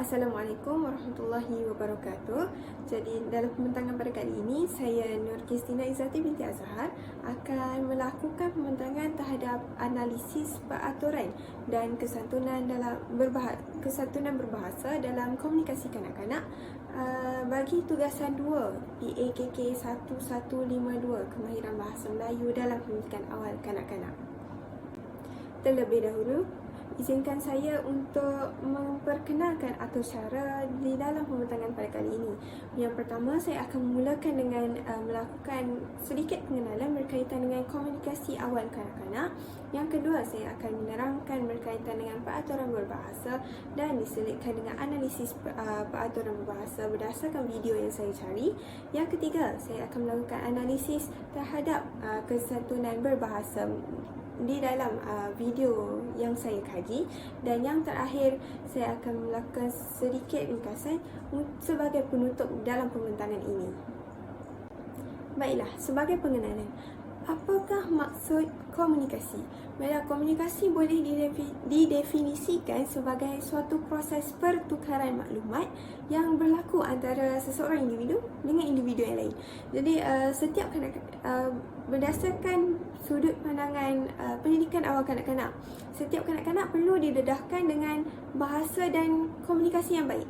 Assalamualaikum warahmatullahi wabarakatuh. Jadi dalam pembentangan pada kali ini, saya Nur Kristina Izzati binti Azhar akan melakukan pembentangan terhadap analisis peraturan dan kesantunan berbahasa dalam komunikasi kanak-kanak bagi tugasan 2 PAKK 1152 Kemahiran Bahasa Melayu dalam Pendidikan Awal Kanak-kanak. Terlebih dahulu, izinkan saya untuk memperkenalkan atur cara di dalam pembentangan pada kali ini. Yang pertama, saya akan memulakan dengan melakukan sedikit pengenalan berkaitan dengan komunikasi awal kanak-kanak. Yang kedua, saya akan menerangkan berkaitan dengan peraturan berbahasa dan diselitkan dengan analisis peraturan berbahasa berdasarkan video yang saya cari. Yang ketiga, saya akan melakukan analisis terhadap kesantunan berbahasa di dalam video yang saya kaji, dan yang terakhir saya akan melakukan sedikit ringkasan sebagai penutup dalam pembentangan ini. Baiklah, sebagai pengenalan, apakah maksud komunikasi? Baiklah, komunikasi boleh didefinisikan sebagai suatu proses pertukaran maklumat yang berlaku antara seseorang individu dengan individu yang lain. Jadi setiap berdasarkan sudut pandangan pendidikan awal kanak-kanak, setiap kanak-kanak perlu didedahkan dengan bahasa dan komunikasi yang baik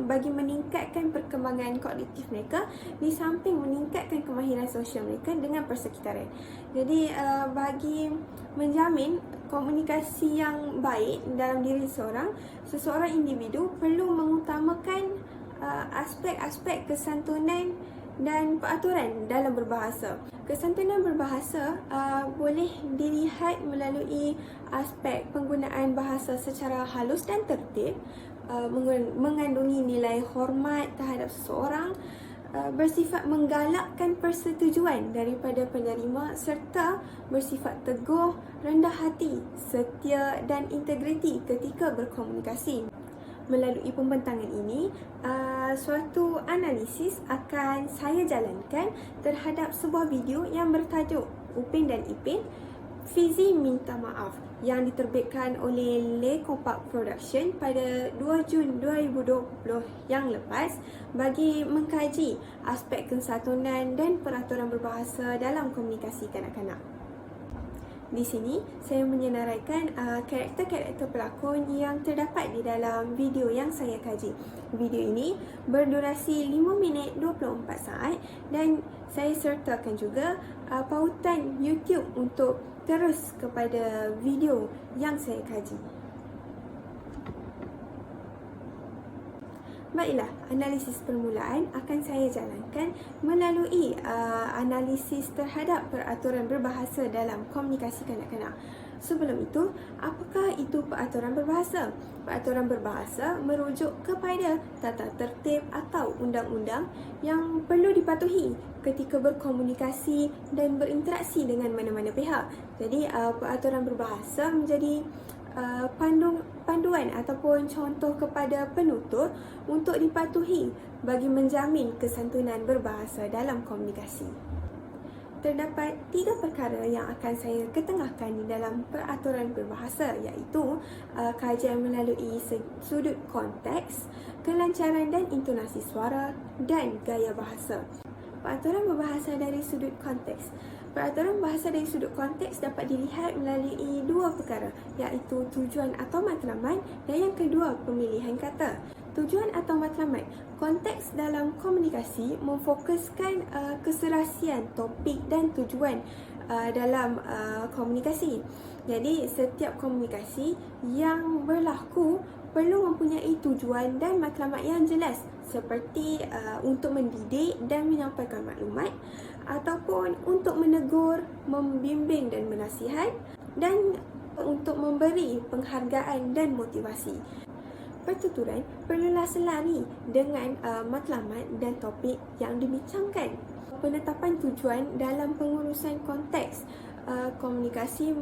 bagi meningkatkan perkembangan kognitif mereka, di samping meningkatkan kemahiran sosial mereka dengan persekitaran. Jadi bagi menjamin komunikasi yang baik dalam diri seseorang individu perlu mengutamakan aspek-aspek kesantunan dan peraturan dalam berbahasa. Kesantunan berbahasa boleh dilihat melalui aspek penggunaan bahasa secara halus dan tertib, mengandungi nilai hormat terhadap seseorang, bersifat menggalakkan persetujuan daripada penerima, serta bersifat teguh, rendah hati, setia dan integriti ketika berkomunikasi. Melalui pembentangan ini, suatu analisis akan saya jalankan terhadap sebuah video yang bertajuk Upin dan Ipin, Fizi Minta Maaf, yang diterbitkan oleh Le Kompak Production pada 2 Jun 2020 yang lepas bagi mengkaji aspek kesantunan dan peraturan berbahasa dalam komunikasi kanak-kanak. Di sini, saya menyenaraikan karakter-karakter pelakon yang terdapat di dalam video yang saya kaji. Video ini berdurasi 5 minit 24 saat dan saya sertakan juga pautan YouTube untuk terus kepada video yang saya kaji. Baiklah, analisis permulaan akan saya jalankan melalui analisis terhadap peraturan berbahasa dalam komunikasi kanak-kanak. Sebelum itu, apakah itu peraturan berbahasa? Peraturan berbahasa merujuk kepada tata tertib atau undang-undang yang perlu dipatuhi ketika berkomunikasi dan berinteraksi dengan mana-mana pihak. Jadi, peraturan berbahasa menjadi panduan ataupun contoh kepada penutur untuk dipatuhi bagi menjamin kesantunan berbahasa dalam komunikasi. Terdapat 3 perkara yang akan saya ketengahkan di dalam peraturan berbahasa, iaitu kajian melalui sudut konteks, kelancaran dan intonasi suara dan gaya bahasa. Peraturan berbahasa dari sudut konteks. Peraturan bahasa dari sudut konteks dapat dilihat melalui 2 perkara, iaitu tujuan atau matlamat dan yang kedua, pemilihan kata. Tujuan atau matlamat. Konteks dalam komunikasi memfokuskan keserasian topik dan tujuan dalam komunikasi. Jadi, setiap komunikasi yang berlaku perlu mempunyai tujuan dan matlamat yang jelas, seperti untuk mendidik dan menyampaikan maklumat, ataupun untuk menegur, membimbing dan menasihat, dan untuk memberi penghargaan dan motivasi. Pertuturan perlulah selari dengan matlamat dan topik yang dibincangkan. Penetapan tujuan dalam pengurusan konteks komunikasi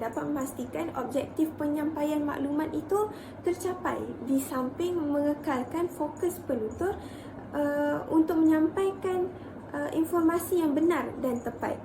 dapat memastikan objektif penyampaian maklumat itu tercapai, di samping mengekalkan fokus penutur untuk menyampaikan informasi yang benar dan tepat.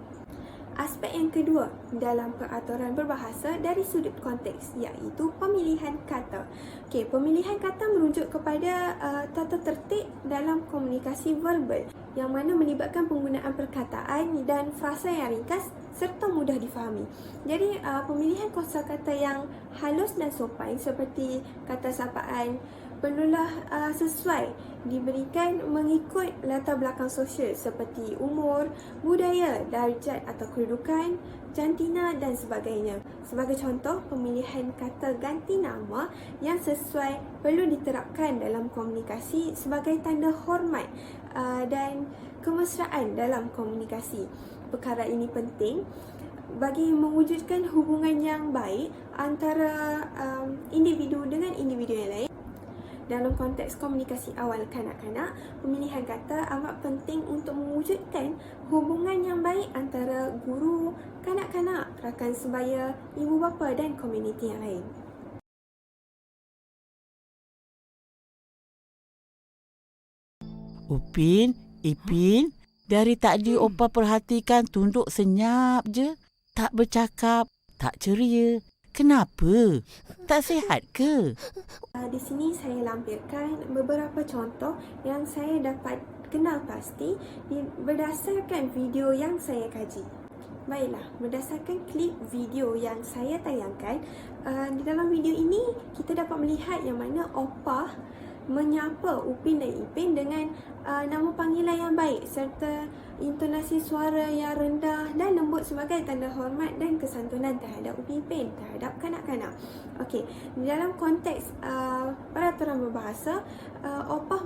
Aspek yang kedua dalam peraturan berbahasa dari sudut konteks iaitu pemilihan kata. Okey, pemilihan kata merujuk kepada tata tertib dalam komunikasi verbal yang mana melibatkan penggunaan perkataan dan frasa yang ringkas serta mudah difahami. Jadi pemilihan kosakata yang halus dan sopan seperti kata sapaan perlulah sesuai diberikan mengikut latar belakang sosial seperti umur, budaya, darjat atau kedudukan, jantina dan sebagainya. Sebagai contoh, pemilihan kata ganti nama yang sesuai perlu diterapkan dalam komunikasi sebagai tanda hormat dan kemesraan dalam komunikasi. Perkara ini penting bagi mewujudkan hubungan yang baik antara individu dengan individu yang lain. Dalam konteks komunikasi awal kanak-kanak, pemilihan kata amat penting untuk mewujudkan hubungan yang baik antara guru, kanak-kanak, rakan sebaya, ibu bapa dan komuniti yang lain. Upin, Ipin, dari tadi Opa perhatikan tunduk senyap je. Tak bercakap, tak ceria. Kenapa? Tak sihat ke? Di sini saya lampirkan beberapa contoh yang saya dapat kenal pasti berdasarkan video yang saya kaji. Baiklah, berdasarkan klip video yang saya tayangkan, di dalam video ini kita dapat melihat yang mana Opah menyapa Upin dan Ipin dengan nama panggilan yang baik serta intonasi suara yang rendah dan lembut sebagai tanda hormat dan kesantunan terhadap Upin Ipin, terhadap kanak-kanak. Okey, di dalam konteks peraturan berbahasa, Opah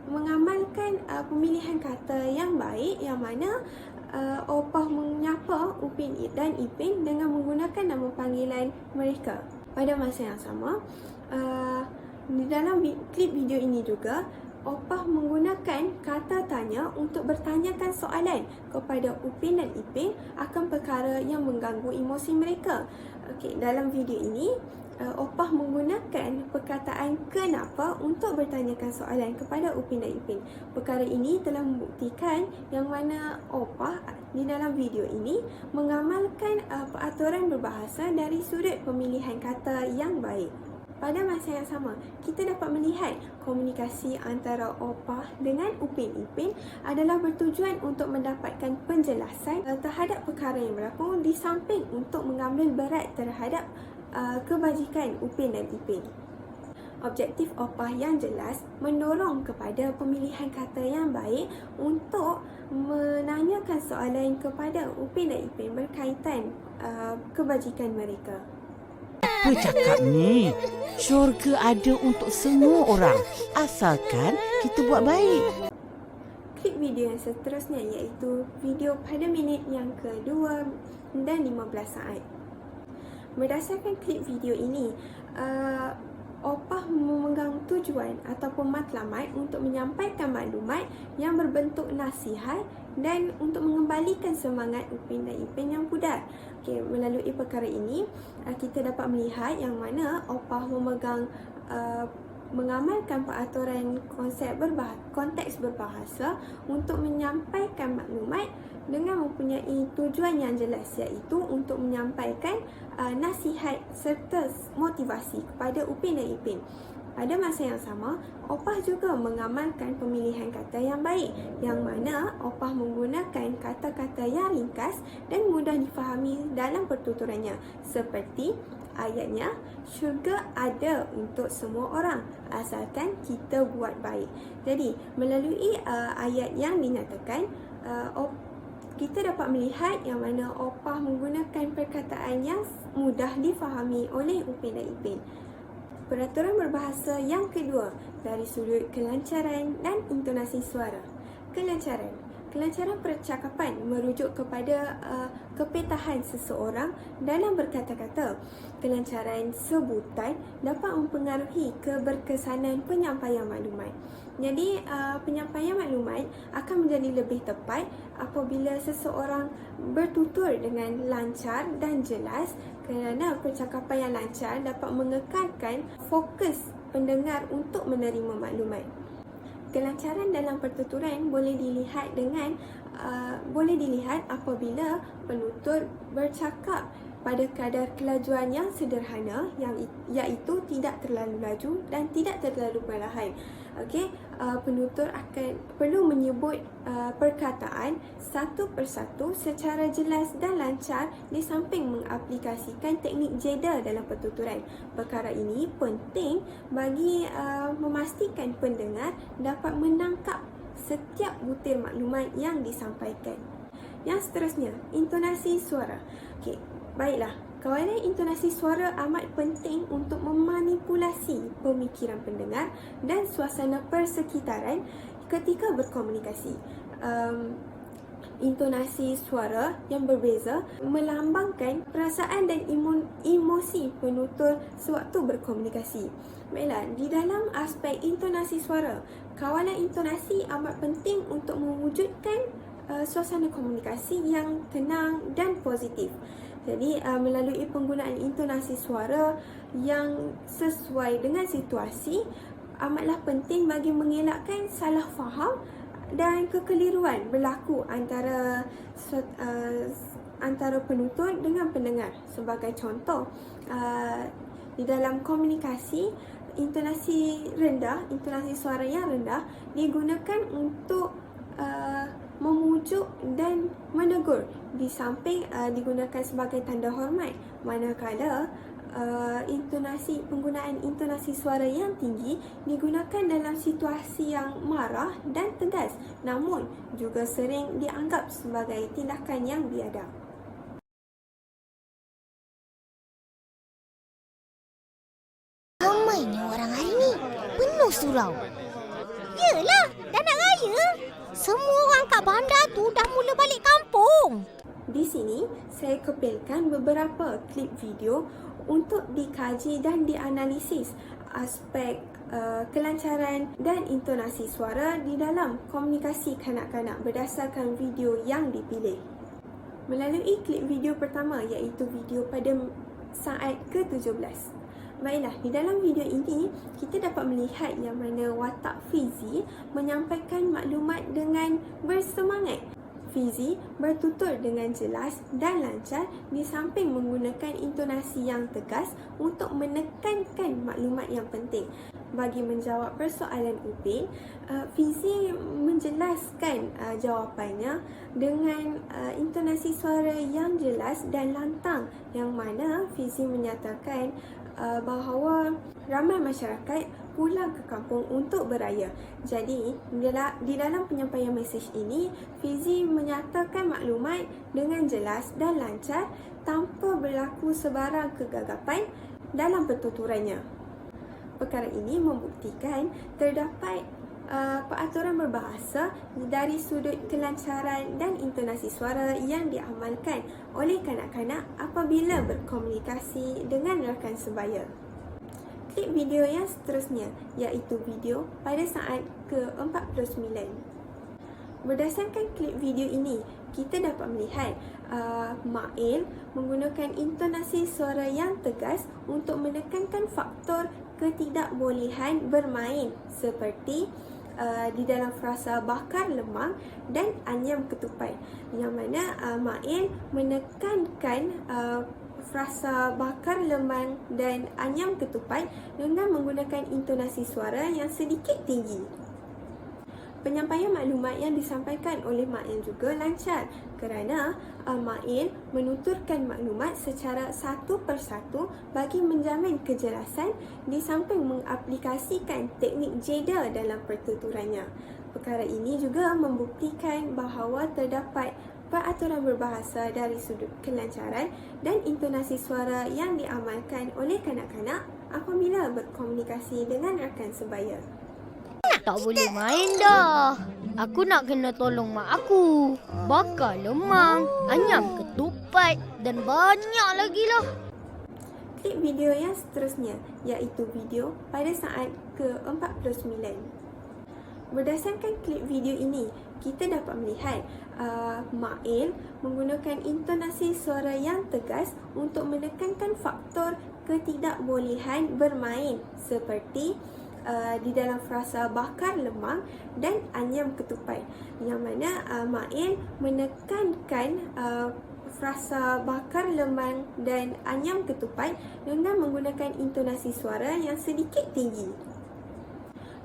mengamalkan pemilihan kata yang baik yang mana Opah menyapa Upin dan Ipin dengan menggunakan nama panggilan mereka. Pada masa yang sama, di dalam klip video ini juga, Opah menggunakan kata tanya untuk bertanyakan soalan kepada Upin dan Ipin akan perkara yang mengganggu emosi mereka. Okey, dalam video ini, Opah menggunakan perkataan kenapa untuk bertanyakan soalan kepada Upin dan Ipin. Perkara ini telah membuktikan yang mana Opah di dalam video ini mengamalkan peraturan berbahasa dari sudut pemilihan kata yang baik. Pada masa yang sama, kita dapat melihat komunikasi antara Opah dengan Upin Ipin adalah bertujuan untuk mendapatkan penjelasan terhadap perkara yang berlaku di samping untuk mengambil berat terhadap kebajikan Upin dan Ipin. Objektif Opah yang jelas mendorong kepada pemilihan kata yang baik untuk menanyakan soalan kepada Upin dan Ipin berkaitan kebajikan mereka. Apa cakap ni? Syurga ada untuk semua orang, asalkan kita buat baik. Klip video yang seterusnya iaitu video pada minit yang ke-2 dan 15 saat. Berdasarkan klip video ini, Opah memegang tujuan ataupun matlamat untuk menyampaikan maklumat yang berbentuk nasihat dan untuk mengembalikan semangat Upin dan Ipin yang pudar. Okay, melalui perkara ini, kita dapat melihat yang mana Opah mengamalkan peraturan konteks berbahasa untuk menyampaikan maklumat dengan mempunyai tujuan yang jelas, iaitu untuk menyampaikan nasihat serta motivasi kepada Upin dan Ipin. Pada masa yang sama, Opah juga mengamalkan pemilihan kata yang baik, yang mana Opah menggunakan kata-kata yang ringkas dan mudah difahami dalam pertuturannya, seperti ayatnya, syurga ada untuk semua orang asalkan kita buat baik. Jadi, melalui ayat yang dinyatakan, kita dapat melihat yang mana Opah menggunakan perkataan yang mudah difahami oleh Upin dan Ipin. Peraturan berbahasa yang kedua dari sudut kelancaran dan intonasi suara. Kelancaran. Kelancaran percakapan merujuk kepada kepetahan seseorang dalam berkata-kata. Kelancaran sebutan dapat mempengaruhi keberkesanan penyampaian maklumat. Jadi, penyampaian maklumat akan menjadi lebih tepat apabila seseorang bertutur dengan lancar dan jelas, kerana percakapan yang lancar dapat mengekalkan fokus pendengar untuk menerima maklumat. Kelancaran dalam pertuturan boleh dilihat apabila penutur bercakap pada kadar kelajuan yang sederhana, iaitu tidak terlalu laju dan tidak terlalu perlahan. Okey, penutur perlu menyebut perkataan satu persatu secara jelas dan lancar di samping mengaplikasikan teknik jeda dalam pertuturan. Perkara ini penting bagi memastikan pendengar dapat menangkap setiap butir maklumat yang disampaikan. Yang seterusnya, intonasi suara. Okey, baiklah. Kawalan intonasi suara amat penting untuk memanipulasi pemikiran pendengar dan suasana persekitaran ketika berkomunikasi. Intonasi suara yang berbeza melambangkan perasaan dan emosi penutur sewaktu berkomunikasi. Baiklah, di dalam aspek intonasi suara, kawalan intonasi amat penting untuk mewujudkan suasana komunikasi yang tenang dan positif. Jadi, melalui penggunaan intonasi suara yang sesuai dengan situasi amatlah penting bagi mengelakkan salah faham dan kekeliruan berlaku antara penutur dengan pendengar. Sebagai contoh, di dalam komunikasi, intonasi suara yang rendah digunakan untuk memujuk dan menegur, di samping digunakan sebagai tanda hormat, manakala penggunaan intonasi suara yang tinggi digunakan dalam situasi yang marah dan tegas, namun juga sering dianggap sebagai tindakan yang biadab. Ramainya orang hari ni, penuh surau. Yelah, dah nak raya. Semua orang kat bandar tu dah mula balik kampung. Di sini, saya kepilkan beberapa klip video untuk dikaji dan dianalisis aspek kelancaran dan intonasi suara di dalam komunikasi kanak-kanak berdasarkan video yang dipilih. Melalui klip video pertama, iaitu video pada saat ke-17. Baiklah, di dalam video ini kita dapat melihat yang mana watak Fizi menyampaikan maklumat dengan bersemangat. Fizi bertutur dengan jelas dan lancar di samping menggunakan intonasi yang tegas untuk menekankan maklumat yang penting. Bagi menjawab persoalan Upin, Fizi menjelaskan jawapannya dengan intonasi suara yang jelas dan lantang, yang mana Fizi menyatakan bahawa ramai masyarakat pulang ke kampung untuk beraya. Jadi, di dalam penyampaian mesej ini, Fizi menyatakan maklumat dengan jelas dan lancar tanpa berlaku sebarang kegagapan dalam pertuturannya. Perkara ini membuktikan terdapat peraturan berbahasa dari sudut kelancaran dan intonasi suara yang diamalkan oleh kanak-kanak apabila berkomunikasi dengan rakan sebaya. Klip video yang seterusnya, iaitu video pada saat ke-49. Berdasarkan klip video ini, kita dapat melihat Mail menggunakan intonasi suara yang tegas untuk menekankan faktor ketidakbolehan bermain, seperti di dalam frasa bakar lemang dan anyam ketupat, yang mana Mail menekankan frasa bakar lemang dan anyam ketupat dengan menggunakan intonasi suara yang sedikit tinggi. Penyampaian maklumat yang disampaikan oleh Mail juga lancar kerana Mail menuturkan maklumat secara satu persatu bagi menjamin kejelasan di samping mengaplikasikan teknik jeda dalam pertuturannya. Perkara ini juga membuktikan bahawa terdapat peraturan berbahasa dari sudut kelancaran dan intonasi suara yang diamalkan oleh kanak-kanak apabila berkomunikasi dengan rakan sebaya. Tak boleh main dah. Aku nak kena tolong mak aku. Bakar lemang, anyam ketupat dan banyak lagi lah. Klip video yang seterusnya, iaitu video pada saat ke-49. Berdasarkan klip video ini, kita dapat melihat Mail menggunakan intonasi suara yang tegas untuk menekankan faktor ketidakbolehan bermain, seperti di dalam frasa bakar lemang dan anyam ketupat, yang mana Mail menekankan frasa bakar lemang dan anyam ketupat dengan menggunakan intonasi suara yang sedikit tinggi.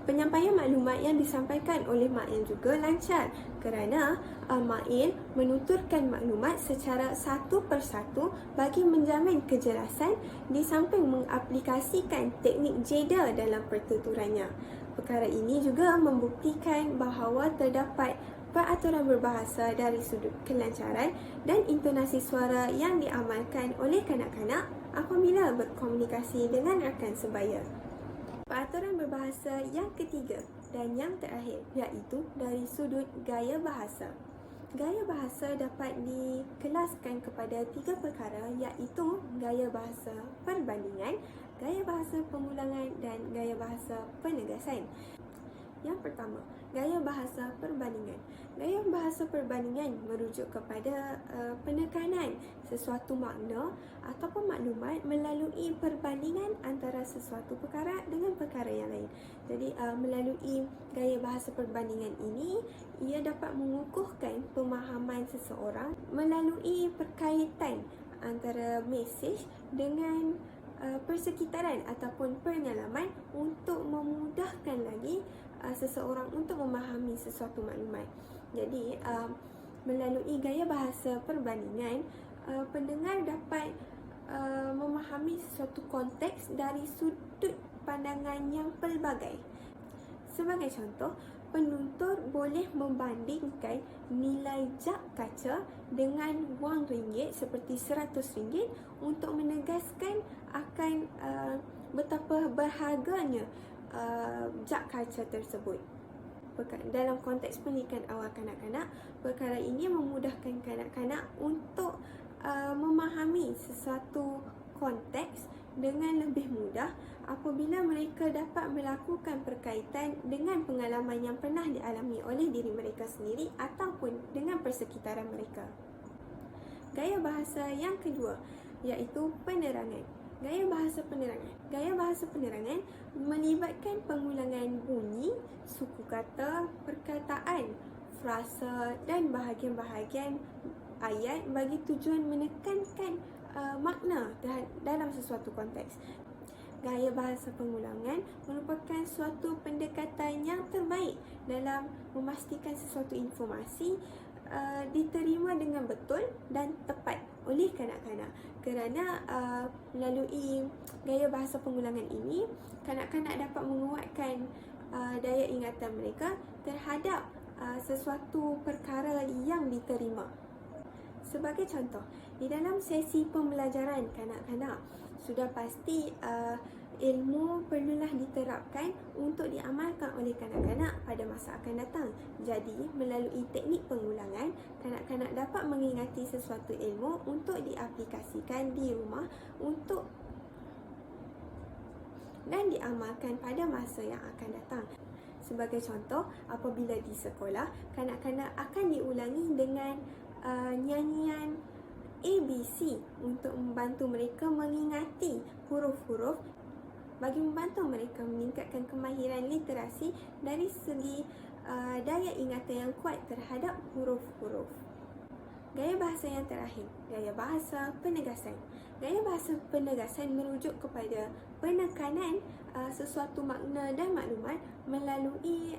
Penyampaian maklumat yang disampaikan oleh Mail juga lancar kerana Mail menuturkan maklumat secara satu persatu bagi menjamin kejelasan di samping mengaplikasikan teknik jeda dalam pertuturannya. Perkara ini juga membuktikan bahawa terdapat peraturan berbahasa dari sudut kelancaran dan intonasi suara yang diamalkan oleh kanak-kanak apabila berkomunikasi dengan rakan sebaya. Peraturan berbahasa yang ketiga dan yang terakhir iaitu dari sudut gaya bahasa. Gaya bahasa dapat dikelaskan kepada 3 perkara iaitu gaya bahasa perbandingan, gaya bahasa pengulangan dan gaya bahasa penegasan. Yang pertama, gaya bahasa perbandingan. Gaya bahasa perbandingan merujuk kepada penekanan sesuatu makna ataupun maklumat melalui perbandingan antara sesuatu perkara dengan perkara yang lain. Jadi melalui gaya bahasa perbandingan ini, ia dapat mengukuhkan pemahaman seseorang melalui perkaitan antara mesej dengan persekitaran ataupun pengalaman untuk memudahkan lagi seseorang untuk memahami sesuatu maklumat. Jadi melalui gaya bahasa perbandingan, pendengar dapat memahami sesuatu konteks dari sudut pandangan yang pelbagai. Sebagai contoh, penutur boleh membandingkan nilai jak kaca dengan wang ringgit seperti RM100 untuk menegaskan akan betapa berharganya jak kaca tersebut. Dalam konteks pendidikan awal kanak-kanak, perkara ini memudahkan kanak-kanak untuk memahami sesuatu konteks dengan lebih mudah apabila mereka dapat melakukan perkaitan dengan pengalaman yang pernah dialami oleh diri mereka sendiri ataupun dengan persekitaran mereka. Gaya bahasa yang kedua iaitu penerangan. Gaya bahasa penerangan. Gaya bahasa penerangan melibatkan pengulangan bunyi, suku kata, perkataan, frasa dan bahagian-bahagian ayat bagi tujuan menekankan makna dalam sesuatu konteks. Gaya bahasa pengulangan merupakan suatu pendekatan yang terbaik dalam memastikan sesuatu informasi diterima dengan betul dan tepat oleh kanak-kanak. Kerana melalui gaya bahasa pengulangan ini, kanak-kanak dapat menguatkan daya ingatan mereka terhadap sesuatu perkara yang diterima. Sebagai contoh, di dalam sesi pembelajaran kanak-kanak, sudah pasti ilmu perlulah diterapkan untuk diamalkan oleh kanak-kanak pada masa akan datang. Jadi, melalui teknik pengulangan, kanak-kanak dapat mengingati sesuatu ilmu untuk diaplikasikan di rumah dan diamalkan pada masa yang akan datang. Sebagai contoh, apabila di sekolah, kanak-kanak akan diulangi dengan nyanyian ABC untuk membantu mereka mengingati huruf-huruf bagi membantu mereka meningkatkan kemahiran literasi dari segi daya ingatan yang kuat terhadap huruf-huruf. Gaya bahasa yang terakhir, gaya bahasa penegasan. Gaya bahasa penegasan merujuk kepada penekanan sesuatu makna dan maklumat melalui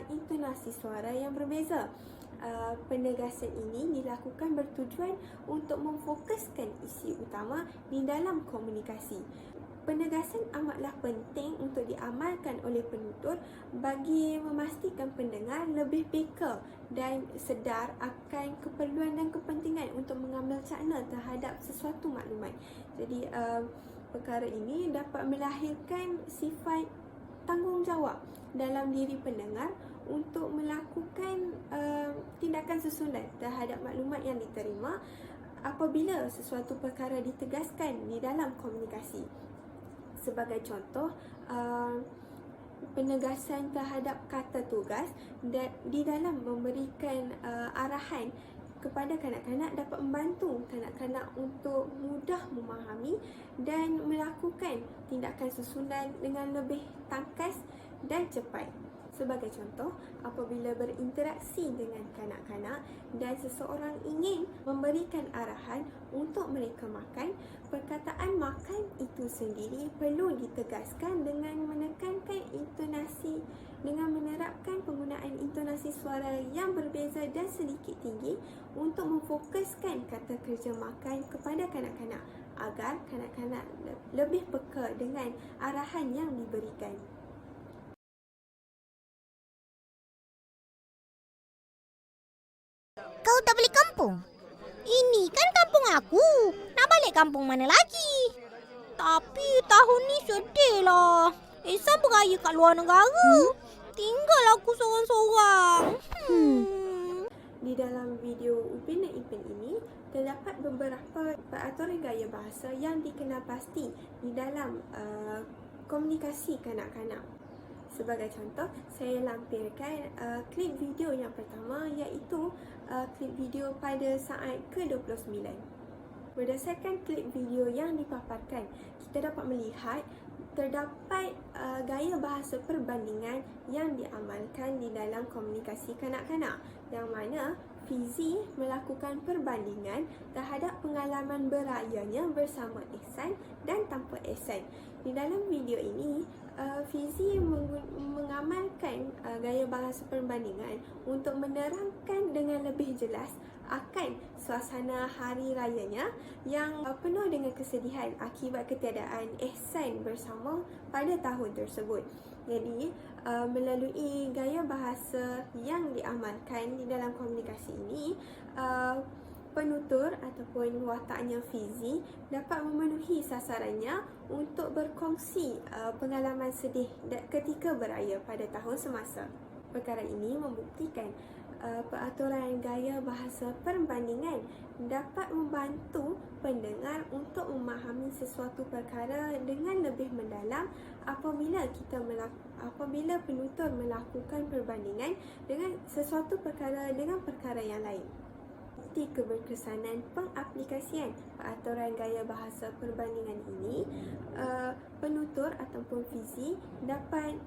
intonasi suara yang berbeza. Penegasan ini dilakukan bertujuan untuk memfokuskan isi utama di dalam komunikasi. Penegasan amatlah penting untuk diamalkan oleh penutur bagi memastikan pendengar lebih peka dan sedar akan keperluan dan kepentingan untuk mengambil cakna terhadap sesuatu maklumat. Jadi, perkara ini dapat melahirkan sifat tanggungjawab dalam diri pendengar untuk melakukan tindakan susulan terhadap maklumat yang diterima apabila sesuatu perkara ditegaskan di dalam komunikasi. Sebagai contoh, penegasan terhadap kata tugas di dalam memberikan arahan kepada kanak-kanak dapat membantu kanak-kanak untuk mudah memahami dan melakukan tindakan susulan dengan lebih tangkas dan cepat. Sebagai contoh, apabila berinteraksi dengan kanak-kanak dan seseorang ingin memberikan arahan untuk mereka makan, perkataan makan itu sendiri perlu ditegaskan dengan menekankan intonasi, dengan menerapkan penggunaan intonasi suara yang berbeza dan sedikit tinggi untuk memfokuskan kata kerja makan kepada kanak-kanak agar kanak-kanak lebih peka dengan arahan yang diberikan. Kau tak balik kampung? Ini kan kampung aku. Nak balik kampung mana lagi? Tapi tahun ni sedih lah. Ehsan beraya kat luar negara. Tinggal aku seorang-seorang. Di dalam video Upin dan Ipin ini, terdapat beberapa peraturan gaya bahasa yang dikenal pasti di dalam komunikasi kanak-kanak. Sebagai contoh, saya lampirkan klip video yang pertama, iaitu klip video pada saat ke-29. Berdasarkan klip video yang dipaparkan, kita dapat melihat terdapat gaya bahasa perbandingan yang diamalkan di dalam komunikasi kanak-kanak, yang mana Fizi melakukan perbandingan terhadap pengalaman berayanya bersama Ehsan dan tanpa Ehsan. Di dalam video ini, Fizi mengamalkan gaya bahasa perbandingan untuk menerangkan dengan lebih jelas akan suasana hari rayanya yang penuh dengan kesedihan akibat ketiadaan Ehsan bersama pada tahun tersebut. Jadi, melalui gaya bahasa yang diamalkan di dalam komunikasi ini, penutur ataupun wataknya Fizi dapat memenuhi sasarannya untuk berkongsi pengalaman sedih ketika beraya pada tahun semasa. Perkara ini membuktikan peraturan gaya bahasa perbandingan dapat membantu pendengar untuk memahami sesuatu perkara dengan lebih mendalam apabila penutur melakukan perbandingan dengan sesuatu perkara dengan perkara yang lain. Bukti keberkesanan pengaplikasian peraturan gaya bahasa perbandingan ini, penutur ataupun Fizi dapat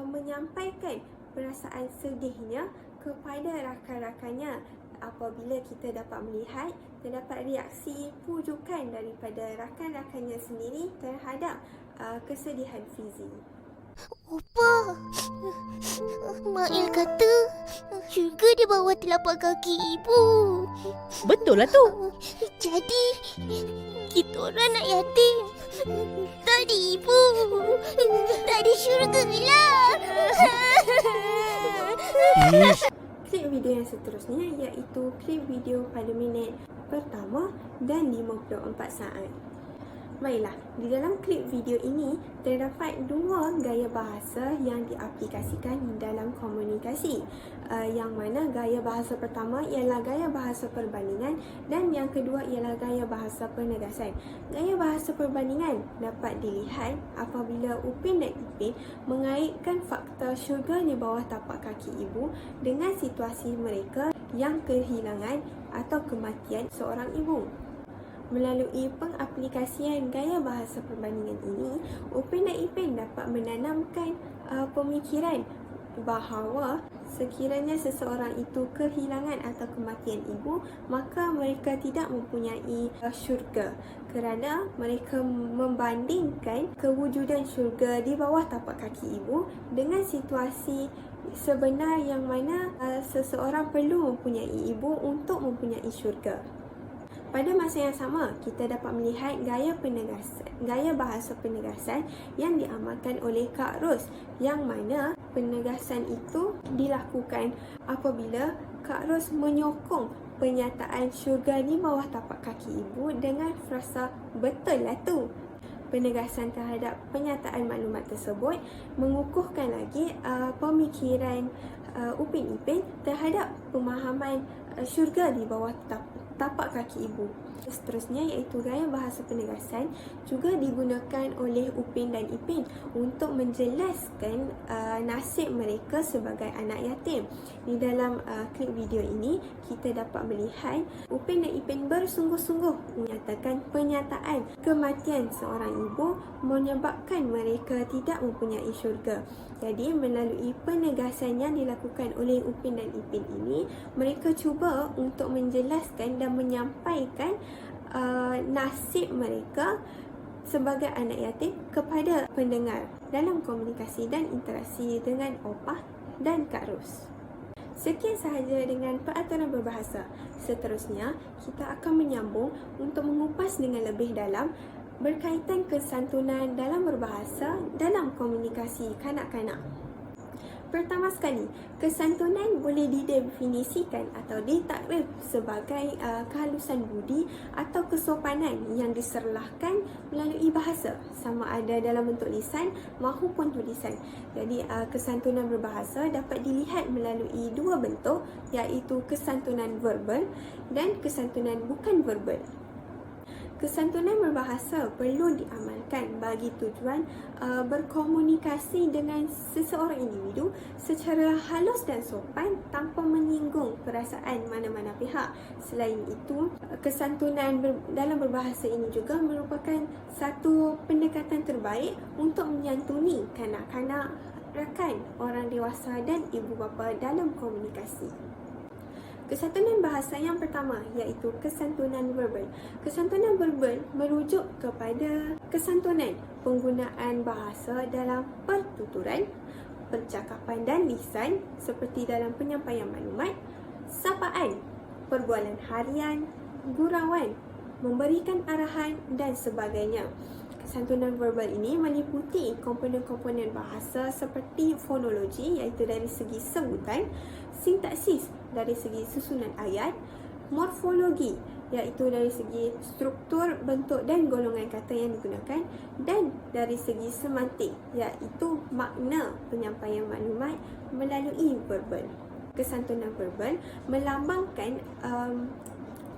menyampaikan perasaan sedihnya kepada rakan-rakannya apabila kita dapat melihat terdapat reaksi pujukan daripada rakan-rakannya sendiri terhadap kesedihan Fizi. Opa, Mail kata syurga di bawah telapak kaki ibu. Betul lah tu. Jadi, kita orang nak yatim. Tak ada ibu. Tak ada syurga lah. Klip video yang seterusnya iaitu klip video pada minit pertama dan 54 saat. Baiklah, di dalam klip video ini terdapat dua gaya bahasa yang diaplikasikan dalam komunikasi. Yang mana gaya bahasa pertama ialah gaya bahasa perbandingan dan yang kedua ialah gaya bahasa penegasan. Gaya bahasa perbandingan dapat dilihat apabila Upin dan Ipin mengaitkan fakta syurga di bawah tapak kaki ibu dengan situasi mereka yang kehilangan atau kematian seorang ibu. Melalui pengaplikasian gaya bahasa perbandingan ini, Upin dan Ipin dapat menanamkan pemikiran bahawa sekiranya seseorang itu kehilangan atau kematian ibu, maka mereka tidak mempunyai syurga kerana mereka membandingkan kewujudan syurga di bawah tapak kaki ibu dengan situasi sebenar yang mana seseorang perlu mempunyai ibu untuk mempunyai syurga. Pada masa yang sama, kita dapat melihat gaya bahasa penegasan yang diamalkan oleh Kak Ros, yang mana penegasan itu dilakukan apabila Kak Ros menyokong penyataan syurga di bawah tapak kaki ibu dengan frasa betul lah tu. Penegasan terhadap penyataan maklumat tersebut mengukuhkan lagi pemikiran Upin Ipin terhadap pemahaman syurga di bawah tapak kaki ibu. Seterusnya iaitu gaya bahasa penegasan juga digunakan oleh Upin dan Ipin untuk menjelaskan nasib mereka sebagai anak yatim. Di dalam klip video ini kita dapat melihat Upin dan Ipin bersungguh-sungguh menyatakan penyataan kematian seorang ibu menyebabkan mereka tidak mempunyai syurga. Jadi melalui penegasan yang dilakukan oleh Upin dan Ipin ini, mereka cuba untuk menjelaskan dan menyampaikan nasib mereka sebagai anak yatim kepada pendengar dalam komunikasi dan interaksi dengan opah dan Kak Ros. Sekian sahaja dengan peraturan berbahasa. Seterusnya, kita akan menyambung untuk mengupas dengan lebih dalam berkaitan kesantunan dalam berbahasa dalam komunikasi kanak-kanak. Pertama sekali, kesantunan boleh didefinisikan atau ditakrif sebagai kehalusan budi atau kesopanan yang diserlahkan melalui bahasa, sama ada dalam bentuk lisan maupun tulisan. Jadi kesantunan berbahasa dapat dilihat melalui dua bentuk, iaitu kesantunan verbal dan kesantunan bukan verbal. Kesantunan berbahasa perlu diamalkan bagi tujuan berkomunikasi dengan seseorang individu secara halus dan sopan tanpa menyinggung perasaan mana-mana pihak. Selain itu, kesantunan dalam berbahasa ini juga merupakan satu pendekatan terbaik untuk menyantuni kanak-kanak, rakan, orang dewasa dan ibu bapa dalam komunikasi. Kesantunan bahasa yang pertama iaitu kesantunan verbal. Kesantunan verbal merujuk kepada kesantunan penggunaan bahasa dalam pertuturan, percakapan dan lisan seperti dalam penyampaian maklumat, sapaan, perbualan harian, gurauan, memberikan arahan dan sebagainya. Kesantunan verbal ini meliputi komponen-komponen bahasa seperti fonologi iaitu dari segi sebutan, sintaksis dari segi susunan ayat, morfologi iaitu dari segi struktur, bentuk dan golongan kata yang digunakan, dan dari segi semantik iaitu makna penyampaian maklumat melalui verbal. Kesantunan verbal melambangkan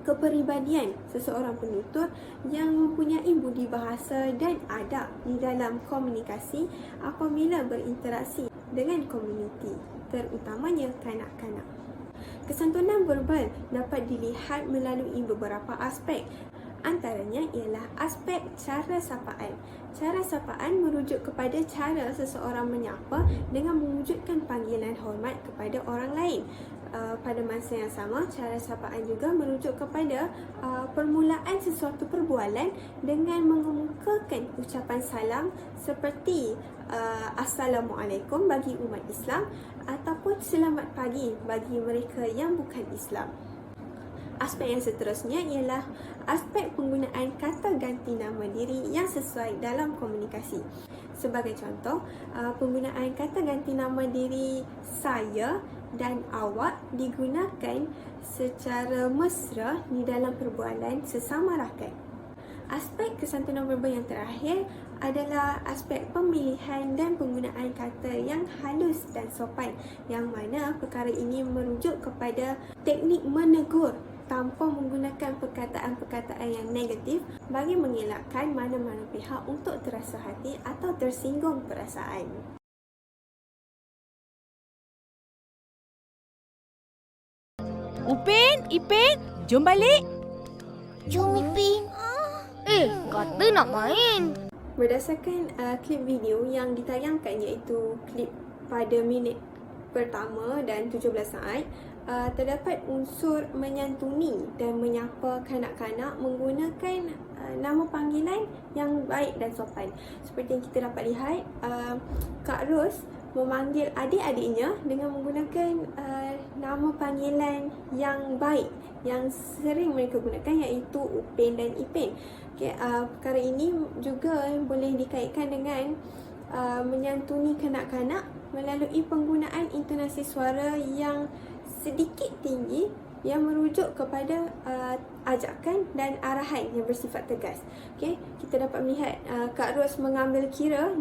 kepribadian seseorang penutur yang mempunyai budi bahasa dan adab di dalam komunikasi apabila berinteraksi dengan komuniti, terutamanya kanak-kanak. Kesantunan verbal dapat dilihat melalui beberapa aspek. Antaranya ialah aspek cara sapaan. Cara sapaan merujuk kepada cara seseorang menyapa dengan mewujudkan panggilan hormat kepada orang lain. Pada masa yang sama, cara sapaan juga merujuk kepada permulaan sesuatu perbualan dengan mengemukakan ucapan salam seperti Assalamualaikum bagi umat Islam ataupun selamat pagi bagi mereka yang bukan Islam. Aspek yang seterusnya ialah aspek penggunaan kata ganti nama diri yang sesuai dalam komunikasi. Sebagai contoh, penggunaan kata ganti nama diri saya dan awak digunakan secara mesra di dalam perbualan sesama rakan. Aspek kesantunan verbal yang terakhir adalah aspek pemilihan dan penggunaan kata yang halus dan sopan, yang mana perkara ini merujuk kepada teknik menegur tanpa menggunakan perkataan-perkataan yang negatif bagi mengelakkan mana-mana pihak untuk terasa hati atau tersinggung perasaan. Upin, Ipin, jom balik. Jom Ipin. Kata nak main. Berdasarkan klip video yang ditayangkan iaitu klip pada minit pertama dan 17 saat, terdapat unsur menyantuni dan menyapa kanak-kanak menggunakan nama panggilan yang baik dan sopan. Seperti yang kita dapat lihat, Kak Ros memanggil adik-adiknya dengan menggunakan nama panggilan yang baik yang sering mereka gunakan iaitu Upin dan Ipin. Okay, perkara ini juga boleh dikaitkan dengan menyantuni kanak-kanak melalui penggunaan intonasi suara yang sedikit tinggi yang merujuk kepada ajakan dan arahan yang bersifat tegas. Okay, kita dapat melihat Kak Ros mengambil kira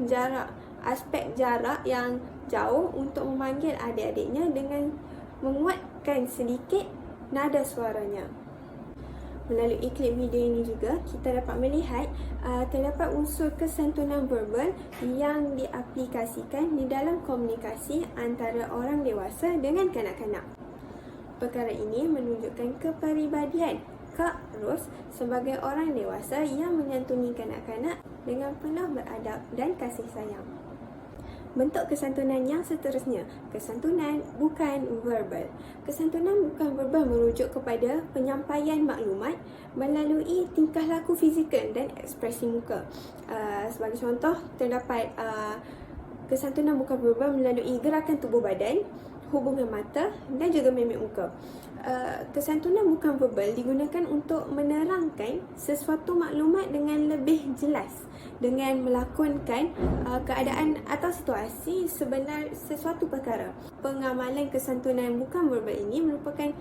aspek jarak yang jauh untuk memanggil adik-adiknya dengan menguatkan sedikit nada suaranya. Melalui klip video ini juga, kita dapat melihat terdapat unsur kesantunan verbal yang diaplikasikan di dalam komunikasi antara orang dewasa dengan kanak-kanak. Perkara ini menunjukkan kepribadian Kak Ros sebagai orang dewasa yang menyantuni kanak-kanak dengan penuh beradab dan kasih sayang. Bentuk kesantunan yang seterusnya, kesantunan bukan verbal. Kesantunan bukan verbal merujuk kepada penyampaian maklumat melalui tingkah laku fizikal dan ekspresi muka. Sebagai contoh, terdapat kesantunan bukan verbal melalui gerakan tubuh badan, hubungan mata dan juga mimik muka. Kesantunan bukan verbal digunakan untuk menerangkan sesuatu maklumat dengan lebih jelas dengan melakonkan keadaan atau situasi sebenar sesuatu perkara. Pengamalan kesantunan bukan verbal ini merupakan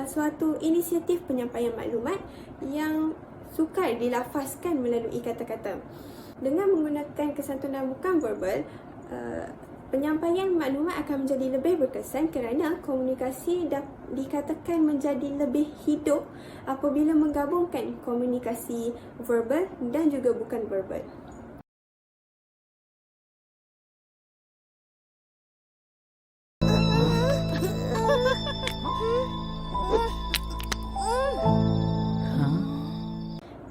suatu inisiatif penyampaian maklumat yang sukar dilafazkan melalui kata-kata. Dengan menggunakan kesantunan bukan verbal, penyampaian maklumat akan menjadi lebih berkesan kerana komunikasi dikatakan menjadi lebih hidup apabila menggabungkan komunikasi verbal dan juga bukan verbal.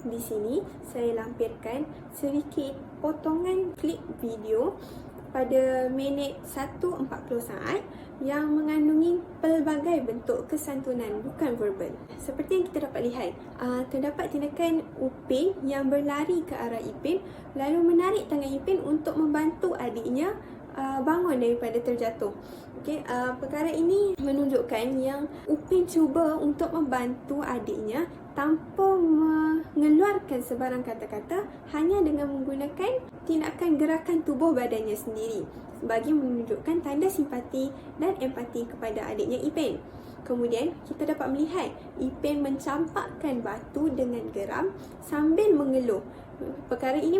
Di sini saya lampirkan sedikit potongan klip video pada minit 1.40 saat yang mengandungi pelbagai bentuk kesantunan bukan verbal. Seperti yang kita dapat lihat, terdapat tindakan Upin yang berlari ke arah Ipin lalu menarik tangan Ipin untuk membantu adiknya bangun daripada terjatuh. Okey, perkara ini menunjukkan yang Upin cuba untuk membantu adiknya tanpa mengeluarkan sebarang kata-kata, hanya dengan menggunakan tindakan gerakan tubuh badannya sendiri bagi menunjukkan tanda simpati dan empati kepada adiknya Ipin. Kemudian kita dapat melihat Ipin mencampakkan batu dengan geram sambil mengeluh. Perkara ini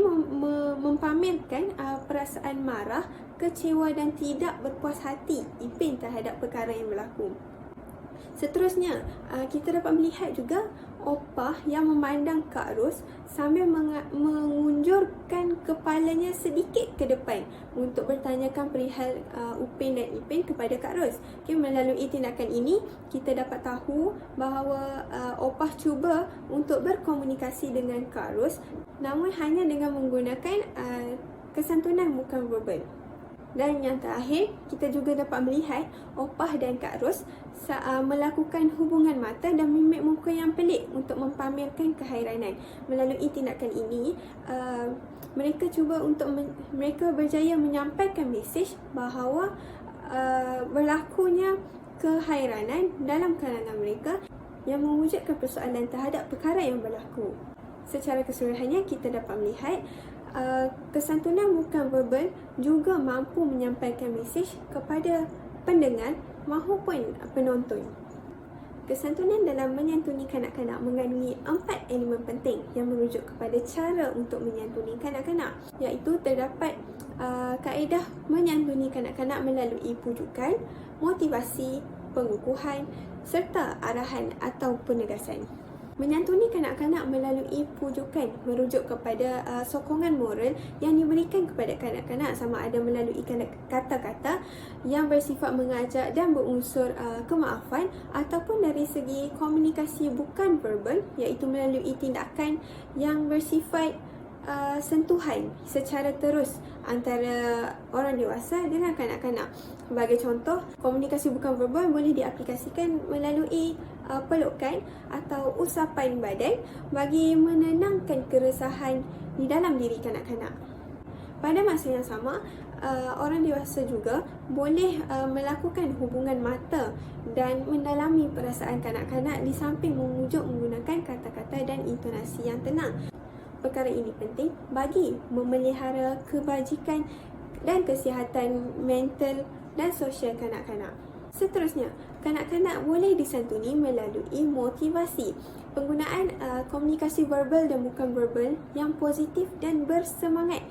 mempamerkan perasaan marah, kecewa dan tidak berpuas hati Ipin terhadap perkara yang berlaku. Seterusnya, kita dapat melihat juga Opah yang memandang Kak Ros sambil mengunjurkan kepalanya sedikit ke depan untuk bertanyakan perihal Upin dan Ipin kepada Kak Ros. Okay, melalui tindakan ini, kita dapat tahu bahawa Opah cuba untuk berkomunikasi dengan Kak Ros, namun hanya dengan menggunakan kesantunan bukan verbal. Dan yang terakhir, kita juga dapat melihat Opah dan Kak Ros melakukan hubungan mata dan mimik muka yang pelik untuk mempamerkan kehairanan. Melalui tindakan ini, mereka berjaya menyampaikan mesej bahawa berlakunya kehairanan dalam kalangan mereka yang mewujudkan persoalan terhadap perkara yang berlaku. Secara keseluruhannya, kita dapat melihat kesantunan bukan verbal juga mampu menyampaikan mesej kepada pendengar mahupun penonton. Kesantunan dalam menyantuni kanak-kanak mengandungi 4 elemen penting yang merujuk kepada cara untuk menyantuni kanak-kanak, iaitu terdapat kaedah menyantuni kanak-kanak melalui pujukan, motivasi, pengukuhan serta arahan atau penegasan. Menyantuni kanak-kanak melalui pujukan merujuk kepada sokongan moral yang diberikan kepada kanak-kanak, sama ada melalui kata-kata yang bersifat mengajak dan berunsur kemaafan, ataupun dari segi komunikasi bukan verbal, iaitu melalui tindakan yang bersifat sentuhan secara terus antara orang dewasa dengan kanak-kanak. Sebagai contoh, komunikasi bukan verbal boleh diaplikasikan melalui pelukan atau usapan badan bagi menenangkan keresahan di dalam diri kanak-kanak. Pada masa yang sama, orang dewasa juga boleh melakukan hubungan mata dan mendalami perasaan kanak-kanak di samping memujuk menggunakan kata-kata dan intonasi yang tenang. Perkara ini penting bagi memelihara kebajikan dan kesihatan mental dan sosial kanak-kanak. Seterusnya, kanak-kanak boleh disantuni melalui motivasi. Penggunaan komunikasi verbal dan bukan verbal yang positif dan bersemangat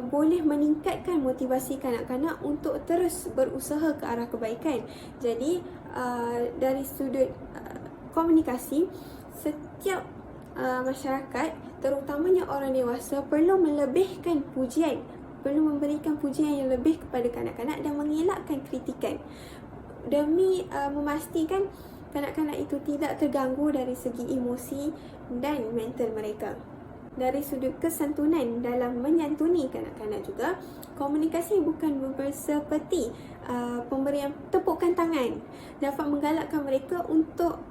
boleh meningkatkan motivasi kanak-kanak untuk terus berusaha ke arah kebaikan. Jadi, dari sudut komunikasi, setiap masyarakat, terutamanya orang dewasa, perlu melebihkan pujian, perlu memberikan pujian yang lebih kepada kanak-kanak dan mengelakkan kritikan demi memastikan kanak-kanak itu tidak terganggu dari segi emosi dan mental mereka. Dari sudut kesantunan dalam menyantuni kanak-kanak juga, komunikasi bukan seperti pemberian tepukan tangan, dapat menggalakkan mereka untuk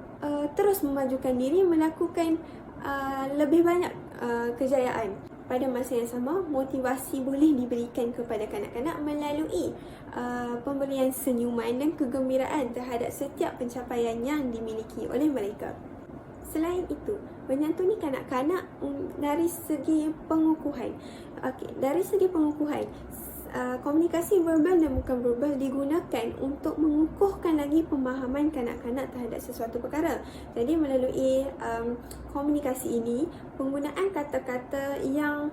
terus memajukan diri, melakukan lebih banyak kejayaan. Pada masa yang sama, motivasi boleh diberikan kepada kanak-kanak melalui pemberian senyuman dan kegembiraan terhadap setiap pencapaian yang dimiliki oleh mereka. Selain itu, menyantuni kanak-kanak dari segi pengukuhan. Komunikasi verbal dan bukan verbal digunakan untuk mengukuhkan lagi pemahaman kanak-kanak terhadap sesuatu perkara. Jadi melalui komunikasi ini, penggunaan kata-kata yang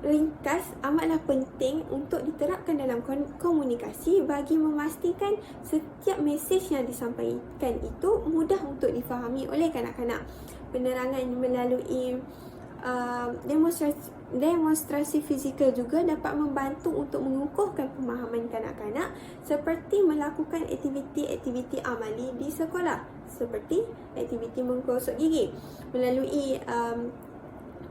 ringkas amatlah penting untuk diterapkan dalam komunikasi bagi memastikan setiap mesej yang disampaikan itu mudah untuk difahami oleh kanak-kanak. Penerangan melalui demonstrasi fizikal juga dapat membantu untuk mengukuhkan pemahaman kanak-kanak, seperti melakukan aktiviti-aktiviti amali di sekolah, seperti aktiviti menggosok gigi. Melalui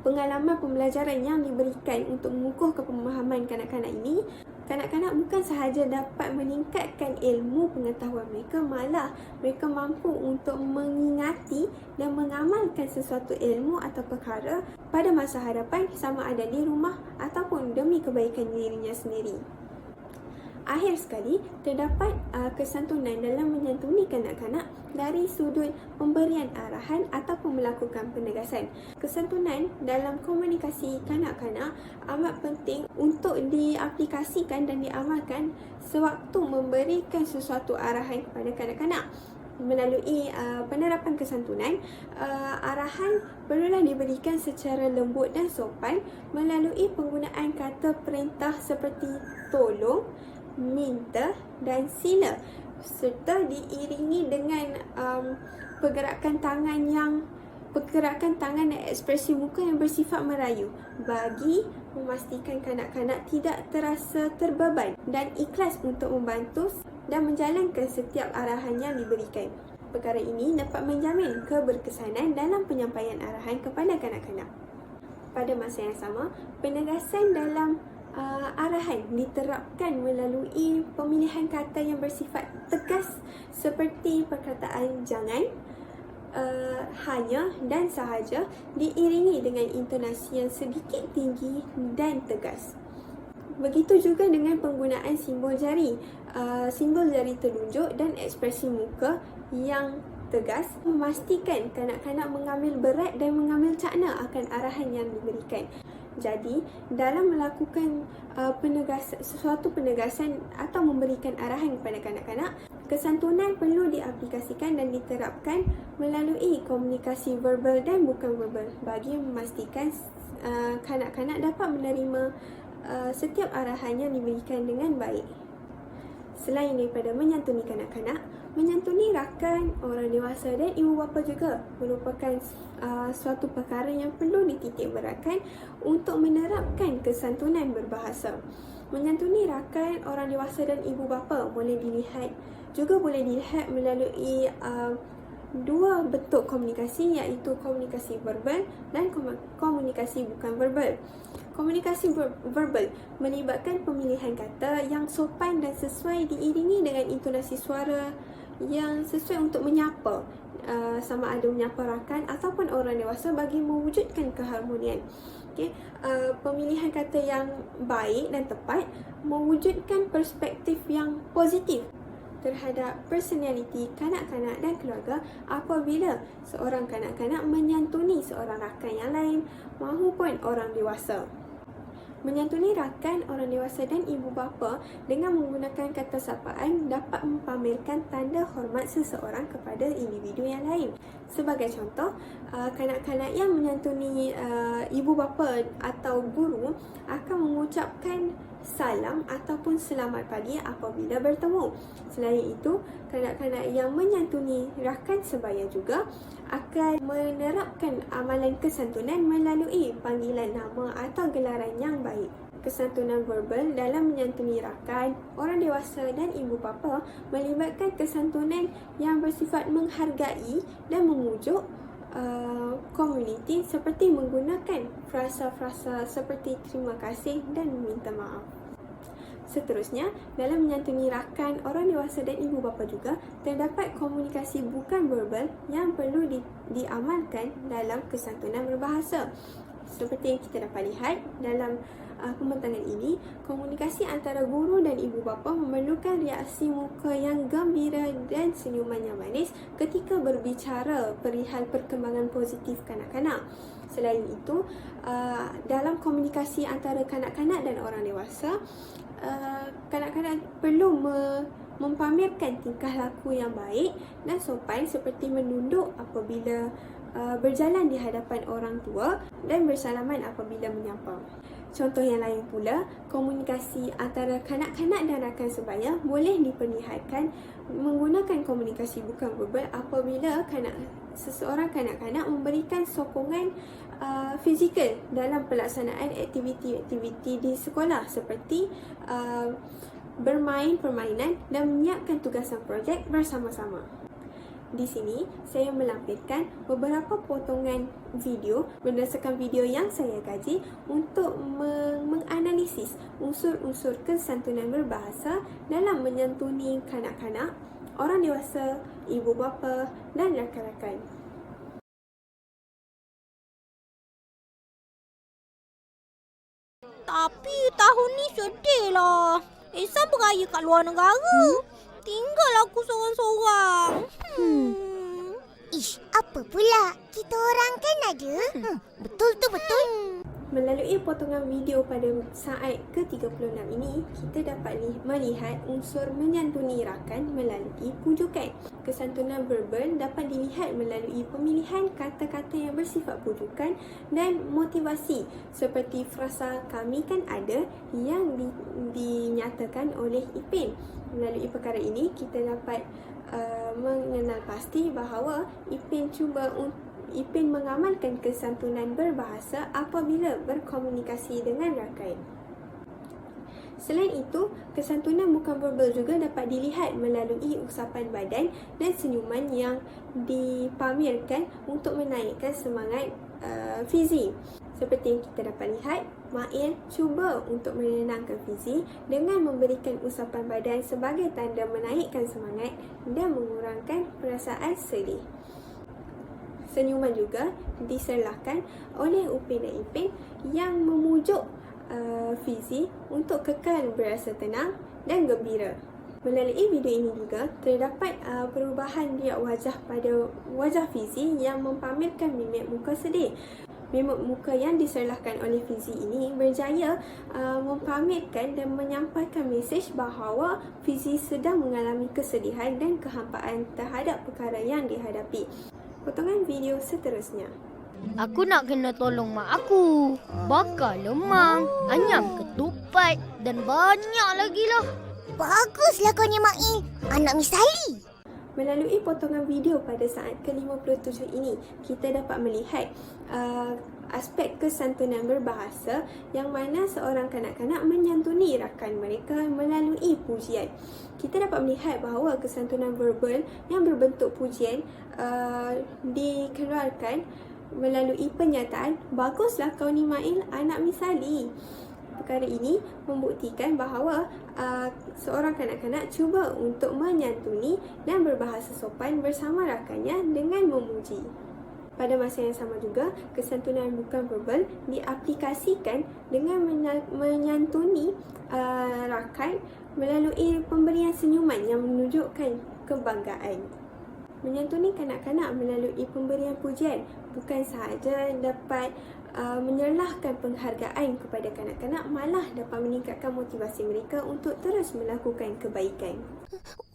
pengalaman pembelajaran yang diberikan untuk mengukuhkan pemahaman kanak-kanak ini, kanak-kanak bukan sahaja dapat meningkatkan ilmu pengetahuan mereka, malah mereka mampu untuk mengingati dan mengamalkan sesuatu ilmu atau perkara pada masa hadapan, sama ada di rumah ataupun demi kebaikan dirinya sendiri. Akhir sekali, terdapat kesantunan dalam menyantuni kanak-kanak dari sudut pemberian arahan ataupun melakukan penegasan. Kesantunan dalam komunikasi kanak-kanak amat penting untuk diaplikasikan dan diamalkan sewaktu memberikan sesuatu arahan kepada kanak-kanak. Melalui penerapan kesantunan, arahan perlulah diberikan secara lembut dan sopan melalui penggunaan kata perintah seperti tolong, minta dan sila, serta diiringi dengan pergerakan tangan dan ekspresi muka yang bersifat merayu bagi memastikan kanak-kanak tidak terasa terbeban dan ikhlas untuk membantu dan menjalankan setiap arahan yang diberikan. Perkara ini dapat menjamin keberkesanan dalam penyampaian arahan kepada kanak-kanak. Pada masa yang sama, penegasan dalam arahan diterapkan melalui pemilihan kata yang bersifat tegas seperti perkataan jangan, hanya dan sahaja, diiringi dengan intonasi yang sedikit tinggi dan tegas. Begitu juga dengan penggunaan simbol jari telunjuk dan ekspresi muka yang tegas, memastikan kanak-kanak mengambil berat dan mengambil cakna akan arahan yang diberikan. Jadi, dalam melakukan suatu penegasan atau memberikan arahan kepada kanak-kanak, kesantunan perlu diaplikasikan dan diterapkan melalui komunikasi verbal dan bukan verbal bagi memastikan kanak-kanak dapat menerima setiap arahan yang diberikan dengan baik. Selain daripada menyantuni kanak-kanak, menyantuni rakan, orang dewasa dan ibu bapa juga merupakan suatu perkara yang perlu dititikberatkan untuk menerapkan kesantunan berbahasa. Menyantuni rakan, orang dewasa dan ibu bapa boleh dilihat melalui dua bentuk komunikasi, iaitu komunikasi verbal dan komunikasi bukan verbal. Komunikasi verbal melibatkan pemilihan kata yang sopan dan sesuai, diiringi dengan intonasi suara yang sesuai untuk menyapa, sama ada menyapa rakan ataupun orang dewasa bagi mewujudkan keharmonian. Pemilihan kata yang baik dan tepat mewujudkan perspektif yang positif terhadap personaliti kanak-kanak dan keluarga apabila seorang kanak-kanak menyantuni seorang rakan yang lain mahupun orang dewasa. Menyantuni rakan, orang dewasa dan ibu bapa dengan menggunakan kata sapaan dapat mempamerkan tanda hormat seseorang kepada individu yang lain. Sebagai contoh, kanak-kanak yang menyantuni ibu bapa atau guru akan mengucapkan salam ataupun selamat pagi apabila bertemu. Selain itu, kanak-kanak yang menyantuni rakan sebaya juga akan menerapkan amalan kesantunan melalui panggilan nama atau gelaran yang baik. Kesantunan verbal dalam menyantuni rakan, orang dewasa dan ibu bapa melibatkan kesantunan yang bersifat menghargai dan memujuk komuniti seperti menggunakan frasa-frasa seperti terima kasih dan minta maaf. Seterusnya, dalam menyantuni rakan, orang dewasa dan ibu bapa juga terdapat komunikasi bukan verbal yang perlu diamalkan dalam kesantunan berbahasa. Seperti yang kita dapat lihat dalam pembentangan ini, komunikasi antara guru dan ibu bapa memerlukan reaksi muka yang gembira dan senyuman yang manis ketika berbicara perihal perkembangan positif kanak-kanak. Selain itu, dalam komunikasi antara kanak-kanak dan orang dewasa, kanak-kanak perlu mempamerkan tingkah laku yang baik dan sopan seperti menunduk apabila berjalan di hadapan orang tua dan bersalaman apabila menyapa. Contoh yang lain pula, komunikasi antara kanak-kanak dan rakan sebaya boleh diperlihatkan menggunakan komunikasi bukan verbal apabila seseorang kanak-kanak memberikan sokongan fizikal dalam pelaksanaan aktiviti-aktiviti di sekolah seperti bermain permainan dan menyiapkan tugasan projek bersama-sama. Di sini, saya melampirkan beberapa potongan video berdasarkan video yang saya kaji untuk menganalisis unsur-unsur kesantunan berbahasa dalam menyantuni kanak-kanak, orang dewasa, ibu bapa dan rakan-rakan. Tapi tahun ni sedih lah. Ehsan beraya kat luar negara. Tinggal aku seorang-seorang. Ish, apa pula? Kita orang kan ada. Betul tu, betul. Melalui potongan video pada saat ke-36 ini, kita dapat melihat unsur menyantuni rakan melalui pujukan. Kesantunan verbal dapat dilihat melalui pemilihan kata-kata yang bersifat pujukan dan motivasi seperti frasa kami kan ada yang dinyatakan oleh Ipin. Melalui perkara ini, kita dapat mengenal pasti bahawa Ipin mengamalkan kesantunan berbahasa apabila berkomunikasi dengan rakan. Selain itu, kesantunan bukan verbal juga dapat dilihat melalui usapan badan dan senyuman yang dipamerkan untuk menaikkan semangat Fizi. Seperti yang kita dapat lihat, Mail cuba untuk menenangkan Fizi dengan memberikan usapan badan sebagai tanda menaikkan semangat dan mengurangkan perasaan sedih. Senyuman juga diserlahkan oleh Upin dan Ipin yang memujuk Fizi untuk kekal berasa tenang dan gembira. Melalui video ini juga terdapat perubahan riak wajah pada wajah Fizi yang mempamerkan mimik muka sedih. Mimik muka yang diserlahkan oleh Fizi ini berjaya mempamerkan dan menyampaikan mesej bahawa Fizi sedang mengalami kesedihan dan kehampaan terhadap perkara yang dihadapi. Potongan video seterusnya. Aku nak kena tolong mak aku. Bakar lemang, anyam ketupat dan banyak lagi lah. Baguslah kau ni, Mail. Anak Miss Sally. Melalui potongan video pada saat ke-57 ini, kita dapat melihat aspek kesantunan berbahasa yang mana seorang kanak-kanak menyantuni rakan mereka melalui pujian. Kita dapat melihat bahawa kesantunan verbal yang berbentuk pujian dikeluarkan melalui pernyataan, baguslah kau ni Mail, anak Miss Sally. Perkara ini membuktikan bahawa seorang kanak-kanak cuba untuk menyantuni dan berbahasa sopan bersama rakannya dengan memuji. Pada masa yang sama juga, kesantunan bukan verbal diaplikasikan dengan menyantuni rakan melalui pemberian senyuman yang menunjukkan kebanggaan. Menyantuni kanak-kanak melalui pemberian pujian bukan sahaja dapat menyerlahkan penghargaan kepada kanak-kanak, malah dapat meningkatkan motivasi mereka untuk terus melakukan kebaikan.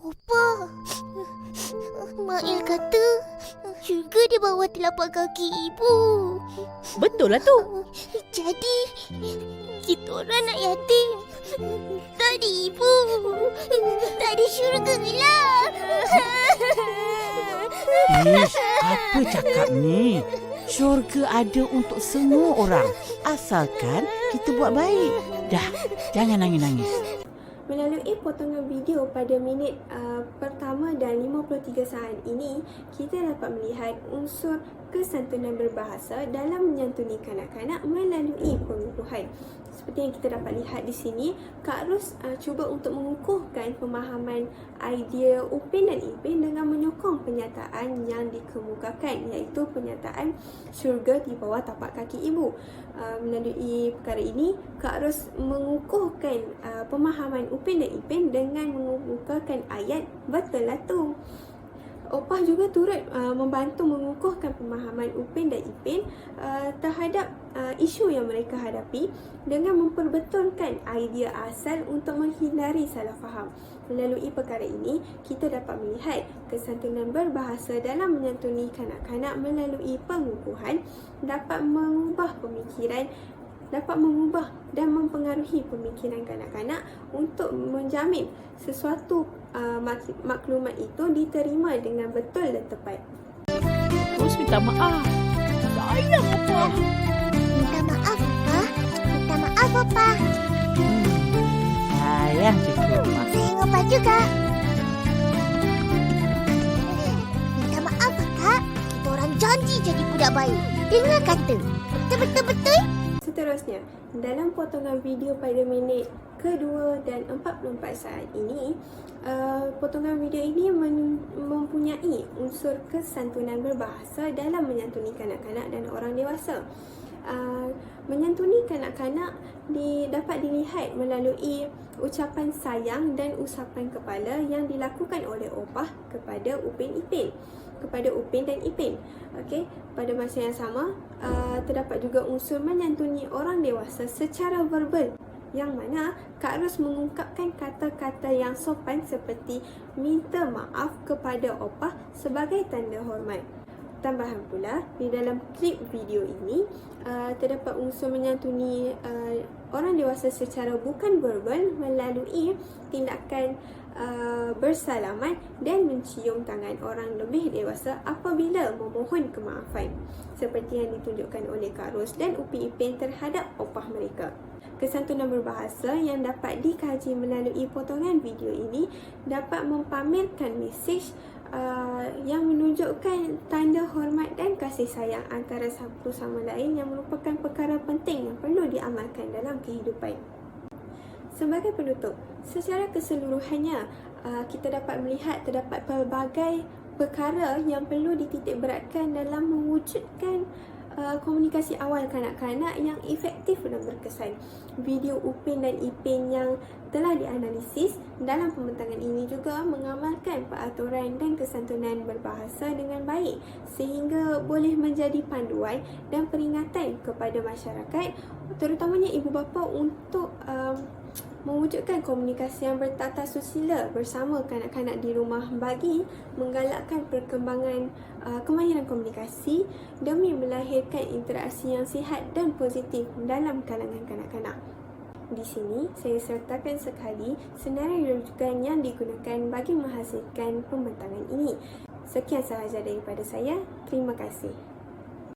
Opa, Mail kata syurga di bawah telapak kaki ibu. Betul lah tu. Jadi, kita orang nak yatim Tadi ibu. Tadi syurga lah. Ish, apa cakap ni? Syurga ada untuk semua orang. Asalkan kita buat baik. Dah, jangan nangis-nangis. Melalui potongan video pada minit pertama dan 53 saat ini, kita dapat melihat unsur kesantunan berbahasa dalam menyantuni kanak-kanak melalui pengukuhan. Seperti yang kita dapat lihat di sini, Kak Ros cuba untuk mengukuhkan pemahaman idea Upin dan Ipin dengan menyokong penyataan yang dikemukakan, iaitu penyataan syurga di bawah tapak kaki ibu. Melalui perkara ini, Kak Ros mengukuhkan pemahaman Upin dan Ipin dengan mengemukakan ayat betul lah tu. Opah juga turut membantu mengukuhkan pemahaman Upin dan Ipin terhadap isu yang mereka hadapi dengan memperbetulkan idea asal untuk menghindari salah faham. Melalui perkara ini, kita dapat melihat kesantunan berbahasa dalam menyantuni kanak-kanak melalui pengukuhan dapat mengubah pemikiran, dapat mengubah dan mempengaruhi pemikiran kanak-kanak untuk menjamin sesuatu maklumat itu diterima dengan betul dan tepat. Terus minta maaf. Sayang apa? Minta maaf, Opa. Minta maaf, Opa. Sayang cucu Opa. Sayang Opa juga. Minta maaf, Kak. Kita orang janji jadi budak baik. Dengar kata. Betul-betul-betul. Seterusnya, dalam potongan video pada minit kedua dan 44 saat ini, potongan video ini mempunyai unsur kesantunan berbahasa dalam menyantuni kanak-kanak dan orang dewasa. Menyantuni kanak-kanak dapat dilihat melalui ucapan sayang dan usapan kepala yang dilakukan oleh Opah kepada Upin dan Ipin. Okey, pada masa yang sama, terdapat juga unsur menyantuni orang dewasa secara verbal, yang mana Kak Ros mengungkapkan kata-kata yang sopan seperti minta maaf kepada Opah sebagai tanda hormat. Tambahan pula, di dalam klip video ini terdapat unsur menyantuni orang dewasa secara bukan verbal melalui tindakan bersalaman dan mencium tangan orang lebih dewasa apabila memohon kemaafan, seperti yang ditunjukkan oleh Kak Ros dan Upin Ipin terhadap opah mereka. Kesantunan berbahasa yang dapat dikaji melalui potongan video ini dapat mempamerkan mesej yang menunjukkan tanda hormat dan kasih sayang antara satu sama lain, yang merupakan perkara penting yang perlu diamalkan dalam kehidupan. Sebagai penutup, secara keseluruhannya kita dapat melihat terdapat pelbagai perkara yang perlu dititik beratkan dalam mewujudkan komunikasi awal kanak-kanak yang efektif dan berkesan. Video Upin dan Ipin yang telah dianalisis dalam pembentangan ini juga mengamalkan peraturan dan kesantunan berbahasa dengan baik, sehingga boleh menjadi panduan dan peringatan kepada masyarakat, terutamanya ibu bapa, untuk mewujudkan komunikasi yang bertata susila bersama kanak-kanak di rumah bagi menggalakkan perkembangan kemahiran komunikasi demi melahirkan interaksi yang sihat dan positif dalam kalangan kanak-kanak. Di sini, saya sertakan sekali senarai rujukan yang digunakan bagi menghasilkan pembentangan ini. Sekian sahaja daripada saya. Terima kasih.